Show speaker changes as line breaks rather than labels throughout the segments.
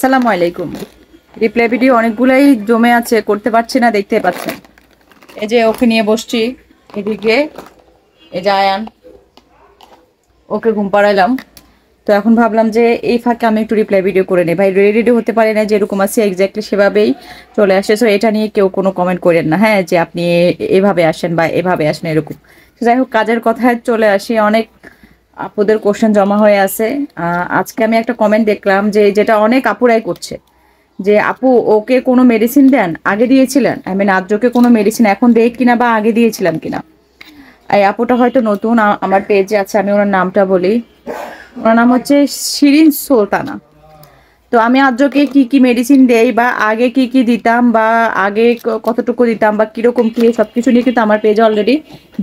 আসসালামু আলাইকুম। Reply video অনেকগুলাই জমে আছে, করতে পারছি না, দেখতে পাচ্ছেন। এই যে ওকে নিয়ে বসছি এদিকে, এই যে আয়ান, ওকে ঘুম পাড়াইলাম। তো এখন ভাবলাম যে এই ফাঁকে আমি একটু রিপ্লাই ভিডিও করে নিই। ভাই রেডি হতে পারে না, যেরকম আছে এক্স্যাক্টলি সেভাবেই চলে আসে। সো এটা নিয়ে কেউ কোনো কমেন্ট করেন না, হ্যাঁ, যে আপনি এভাবে আসেন বা এভাবে আসেন এরকম। যাই হোক, কাজের কথায় চলে আসি। অনেক আপুদের কোশ্চেন জমা হয়ে আছে। আজকে আমি একটা কমেন্ট দেখলাম যে যেটা অনেক আপুরাই করছে, যে আপু ওকে কোনো মেডিসিন দেন, আগে দিয়েছিলেন, আই মিন আদ্রকে কোনো মেডিসিন এখন দেয় কিনা বা আগে দিয়েছিলাম কিনা। এই আপুটা হয়তো নতুন, আমার পেজে আছে, আমি ওনার নামটা বলি। ওনার নাম হচ্ছে শিরিন সুলতানা। তো আমি আদ্রকে কি কি মেডিসিন দেই বা আগে কি কি দিতাম বা আগে কতটুকু দিতাম বা কিরকম কি সবকিছু নিয়ে কিন্তু আমার পেজে অলরেডি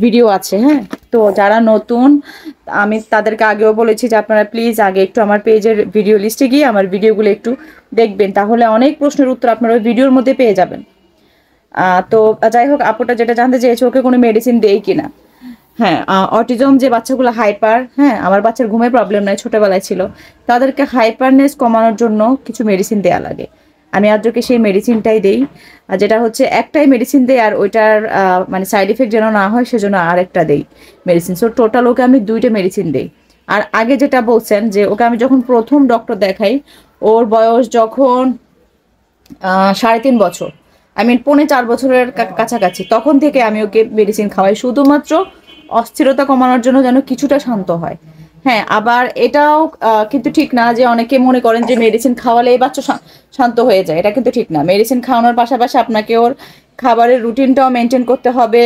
ভিডিও আছে, হ্যাঁ। তো যারা নতুন, আমি তাদেরকে আগেও বলেছি যে আপনারা প্লিজ আগে একটু আমার পেজের ভিডিও লিস্টে গিয়ে আমার ভিডিওগুলো একটু দেখবেন, তাহলে অনেক প্রশ্নের উত্তর আপনারা ওই ভিডিওর মধ্যে পেয়ে যাবেন। তো যাই হোক, আপুটা যেটা জানতে চেয়েছে ওকে কোনো মেডিসিন দেই কিনা। হ্যাঁ, অটিজম যে বাচ্চাগুলো হাইপার, হ্যাঁ, আমার বাচ্চার ঘুমের প্রবলেম নাই, ছোটবেলায় ছিল, তাদেরকে হাইপারনেস কমানোর জন্য কিছু মেডিসিন দেয়া লাগে। আমি আদ্রকে সেই মেডিসিনটাই দেই, আর যেটা হচ্ছে একটাই মেডিসিন দেই, আর ওইটার মানে সাইড ইফেক্ট যেন না হয় সেজন্য আরেকটা দেই মেডিসিন। সো টোটাল ওকে আমি 2টা মেডিসিন দেই। আর আগে যেটা বলছেন যে ওকে আমি যখন প্রথম ডক্টর দেখাই, ওর বয়স যখন 3.5 বছর, আই মিন 4.5 বছরের কাছাকাছি, তখন থেকে আমি ওকে মেডিসিন খাওয়াই, শুধুমাত্র অস্থিরতা কমানোর জন্য, যেন কিছুটা শান্ত হয়। হ্যাঁ, আবার এটাও কিন্তু ঠিক না যে অনেকে মনে করেন যে মেডিসিন খাওয়ালে এই বাচ্চা শান্ত হয়ে যায়, এটা কিন্তু ঠিক না। মেডিসিন খাওয়ানোর পাশাপাশি আপনাকে ওর খাবারের রুটিনটাও মেনটেন করতে হবে।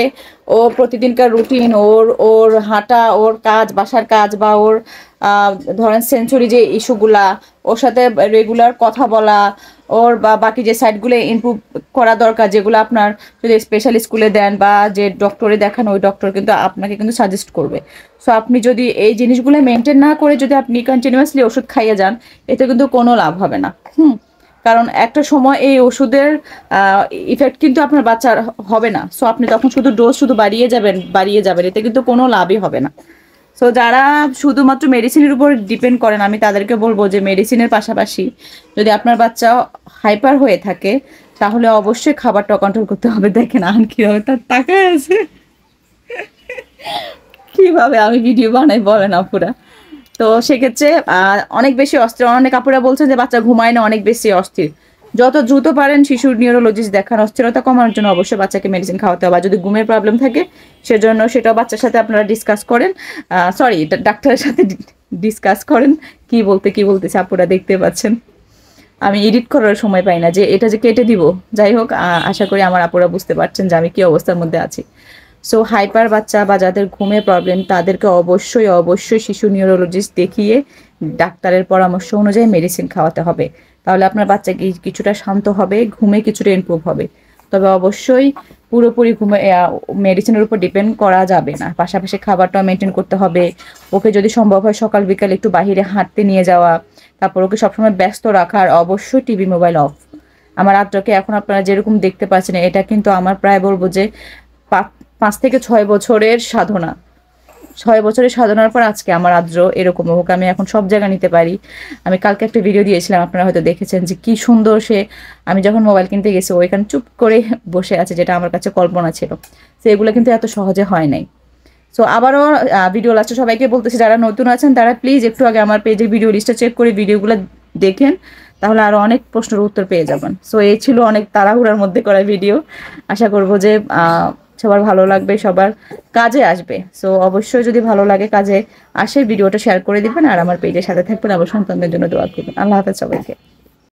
ও প্রতিদিনকার রুটিন, ওর ওর হাঁটা, ওর কাজ, বাসার কাজ, বা ওর ধরেন সেন্সরি যে ইস্যুগুলা, ওর সাথে রেগুলার কথা বলা, ওর বা বাকি যে সাইডগুলো ইমপ্রুভ করা দরকার, যেগুলো আপনার যদি স্পেশাল স্কুলে দেন বা যে ডক্টরে দেখান, ওই ডক্টর কিন্তু আপনাকে কিন্তু সাজেস্ট করবে। সো আপনি যদি এই জিনিসগুলো মেনটেন না করে যদি আপনি কন্টিনিউয়াসলি ওষুধ খাইয়ে যান, এতে কিন্তু কোনো লাভ হবে না। কারণ একটা সময় এই ওষুধের ইফেক্ট কিন্তু আপনার বাচ্চার হবে না। সো আপনি তখন শুধু ডোজ শুধু বাড়িয়ে যাবেন, এতে কিন্তু কোনো লাভই হবে না। সো যারা শুধুমাত্র মেডিসিনের উপর ডিপেন্ড করেন, আমি তাদেরকে বলবো যে মেডিসিনের পাশাপাশি যদি আপনার বাচ্চা হাইপার হয়ে থাকে, তাহলে অবশ্যই খাবারটা কন্ট্রোল করতে হবে। দেখেন আন কিভাবে তার তাকায় আছে, কিভাবে আমি ভিডিও বানাই বলেন আপুরা। তো সেক্ষেত্রে অনেক বেশি অস্থির, অনেক আপুরা বলছেন যে বাচ্চা ঘুমায় না, অনেক বেশি অস্থির। যত দ্রুত পারেন শিশুর নিউরোলজিস্ট দেখান। অস্থিরতা কমানোর জন্য অবশ্যই বাচ্চাকে মেডিসিন খাওয়াতে হবে। আর যদি ঘুমের প্রবলেম থাকে, সেজন্য সেটাও বাচ্চার সাথে আপনারা ডিসকাস করেন, সরি ডাক্তারের সাথে ডিসকাস করেন। কি বলতেছে আপুরা, দেখতে পাচ্ছেন আমি এডিট করার সময় পাই না যে এটা যে কেটে দিব। যাই হোক, আশা করি আমার আপুরা বুঝতে পারছেন যে আমি কি অবস্থার মধ্যে আছি। সো হাইপার বাচ্চা বা যাদের ঘুমের প্রবলেম, তাদেরকে অবশ্যই শিশু নিউরোলজিস্ট দেখিয়ে ডাক্তারের পরামর্শ অনুযায়ী মেডিসিন খাওয়াতে হবে। তাহলে আপনার বাচ্চা কিছুটা শান্ত হবে, ঘুমে কিছুটা ইমপ্রুভ হবে। তবে অবশ্যই পুরোপুরি ঘুমে মেডিসিনের উপর ডিপেন্ড করা যাবে না। পাশাপাশি খাবারটাও মেনটেন করতে হবে। ওকে যদি সম্ভব হয় সকাল বিকাল একটু বাহিরে হাঁটতে নিয়ে যাওয়া, তারপর ওকে সবসময় ব্যস্ত রাখার, অবশ্যই টিভি মোবাইল অফ। আমার আদ্রকে এখন আপনারা যেরকম দেখতে পাচ্ছেন, এটা কিন্তু আমার প্রায় বলবো যে 5 থেকে 6 বছরের সাধনা। 6 বছরের সাধনার পর আজকে আমার আদ্র এরকম, ওকে আমি এখন সব জায়গা নিতে পারি। আমি কালকে একটা ভিডিও দিয়েছিলাম, আপনারা হয়তো দেখেছেন, যে কি সুন্দর সে, আমি যখন মোবাইল কিনতে গেছি ওইখানে চুপ করে বসে আছে, যেটা আমার কাছে কল্পনা ছিল। তো এগুলো কিন্তু এত সহজে হয় নাই। সো আবারও ভিডিও লাস্টে সবাইকে বলতেছি, যারা নতুন আছেন তারা প্লিজ একটু আগে আমার পেজের ভিডিও লিস্টটা চেক করে ভিডিওগুলো দেখেন, তাহলে আরও অনেক প্রশ্নের উত্তর পেয়ে যাবেন। সো এই ছিল অনেক তাড়াহুড়ার মধ্যে করা ভিডিও। আশা করবো যে সবার ভালো লাগবে, সবার কাজে আসবে। সো অবশ্যই যদি ভালো লাগে, কাজে আসে, ভিডিওটা শেয়ার করে দিবেন, আর আমার পেজের সাথে থাকবেন, আবার সন্তানদের জন্য দোয়া করবেন। আল্লাহ হাফেজ সবাইকে।